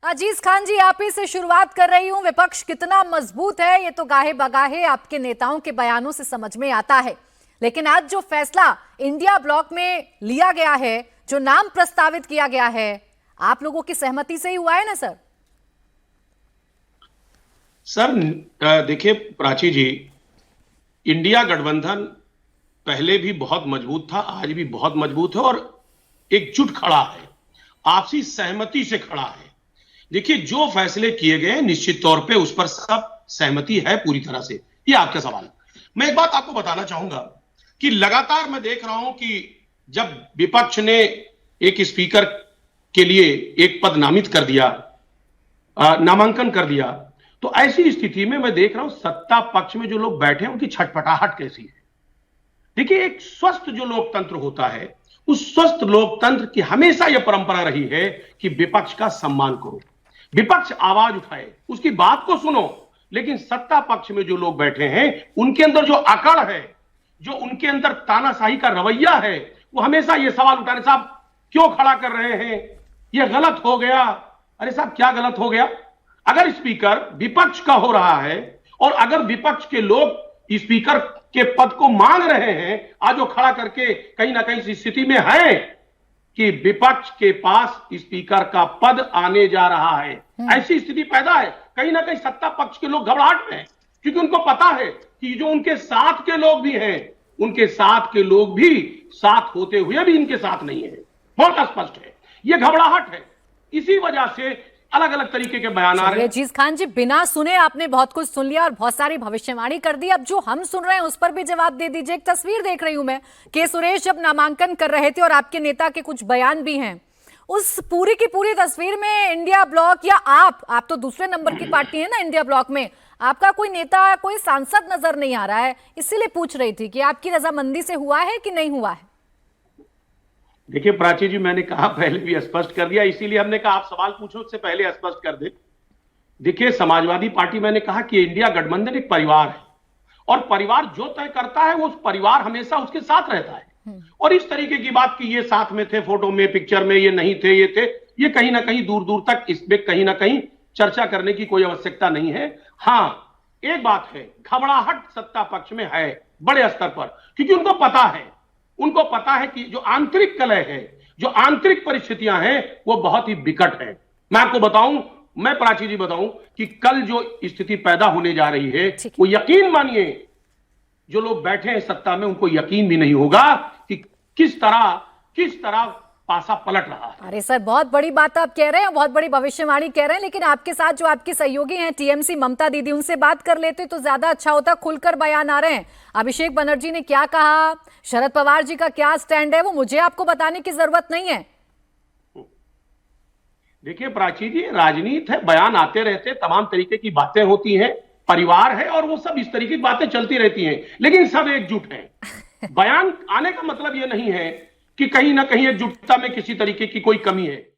अजीज खान जी, आप ही से शुरुआत कर रही हूं। विपक्ष कितना मजबूत है ये तो गाहे बगाहे आपके नेताओं के बयानों से समझ में आता है। लेकिन आज जो फैसला इंडिया ब्लॉक में लिया गया है, जो नाम प्रस्तावित किया गया है, आप लोगों की सहमति से ही हुआ है ना सर? सर देखिए प्राची जी, इंडिया गठबंधन पहले भी बहुत मजबूत था, आज भी बहुत मजबूत है और एकजुट खड़ा है, आपसी सहमति से खड़ा है। देखिए जो फैसले किए गए निश्चित तौर पे उस पर सब सहमति है पूरी तरह से। ये आपका सवाल। मैं एक बात आपको बताना चाहूंगा कि लगातार मैं देख रहा हूं कि जब विपक्ष ने एक स्पीकर के लिए एक पद नामित कर दिया, नामांकन कर दिया, तो ऐसी स्थिति में मैं देख रहा हूं सत्ता पक्ष में जो लोग बैठे हैं उनकी छटपटाहट कैसी है। देखिए एक स्वस्थ जो लोकतंत्र होता है, उस स्वस्थ लोकतंत्र की हमेशा यह परंपरा रही है कि विपक्ष का सम्मान करो, विपक्ष आवाज उठाए, उसकी बात को सुनो। लेकिन सत्ता पक्ष में जो लोग बैठे हैं उनके अंदर जो अकड़ है, जो उनके अंदर तानाशाही का रवैया है, वो हमेशा ये सवाल उठाने, साहब क्यों खड़ा कर रहे हैं, ये गलत हो गया। अरे साहब क्या गलत हो गया? अगर स्पीकर विपक्ष का हो रहा है और अगर विपक्ष के लोग स्पीकर के पद को मांग रहे हैं, आज वो खड़ा करके कहीं ना कहीं इस स्थिति में है कि विपक्ष के पास स्पीकर का पद आने जा रहा है, ऐसी स्थिति पैदा है। कहीं ना कहीं सत्ता पक्ष के लोग घबराहट में हैं, क्योंकि उनको पता है कि जो उनके साथ के लोग भी हैं, उनके साथ के लोग भी साथ होते हुए भी इनके साथ नहीं है। बहुत स्पष्ट है, ये घबराहट है। इसी वजह से अलग अलग तरीके के बयान आ रहे हैं। अजीज खान जी, बिना सुने आपने बहुत कुछ सुन लिया और बहुत सारी भविष्यवाणी कर दी। अब जो हम सुन रहे हैं उस पर भी जवाब दे दीजिए। एक तस्वीर देख रही हूं मैं कि सुरेश जब नामांकन कर रहे थे और आपके नेता के कुछ बयान भी हैं, उस पूरी की पूरी तस्वीर में इंडिया ब्लॉक या आप तो दूसरे नंबर की पार्टी है ना इंडिया ब्लॉक में, आपका कोई नेता, कोई सांसद नजर नहीं आ रहा है। इसीलिए पूछ रही थी कि आपकी रजामंदी से हुआ है कि नहीं हुआ है। देखिए प्राची जी, मैंने कहा पहले भी स्पष्ट कर दिया, इसीलिए हमने कहा आप सवाल पूछो उससे पहले स्पष्ट कर दे। देखिए समाजवादी पार्टी, मैंने कहा कि इंडिया गठबंधन एक परिवार है और परिवार जो तय करता है वो उस परिवार हमेशा उसके साथ रहता है। और इस तरीके की बात कि ये साथ में थे, फोटो में, पिक्चर में, ये नहीं थे, ये थे, ये कहीं ना कहीं दूर दूर तक इसमें कहीं ना कहीं चर्चा करने की कोई आवश्यकता नहीं है। हाँ एक बात है, घबराहट सत्ता पक्ष में है बड़े स्तर पर, क्योंकि उनको पता है कि जो आंतरिक कलह है, जो आंतरिक परिस्थितियां हैं, वो बहुत ही विकट है। मैं आपको बताऊं, मैं प्राची जी बताऊं कि कल जो स्थिति पैदा होने जा रही है, वो यकीन मानिए जो लोग बैठे हैं सत्ता में उनको यकीन भी नहीं होगा कि किस तरह पासा पलट रहा है। अरे सर, बहुत बड़ी बात आप कह रहे हैं, बहुत बड़ी भविष्यवाणी कह रहे हैं, लेकिन आपके साथ जो आपकी सहयोगी हैं टीएमसी ममता दीदी, उनसे बात कर लेते तो ज्यादा अच्छा होता। खुलकर बयान आ रहे हैं। अभिषेक बनर्जी ने क्या कहा, शरद पवार जी का क्या स्टैंड है, वो मुझे आपको बताने की जरूरत नहीं है। देखिए प्राची जी, राजनीति है, बयान आते रहते, तमाम तरीके की बातें होती हैं, परिवार है और वो सब इस तरीके की बातें चलती रहती हैं, लेकिन सब एकजुट हैं। बयान आने का मतलब ये नहीं है कि कहीं ना कहीं एकजुटता में किसी तरीके की कोई कमी है।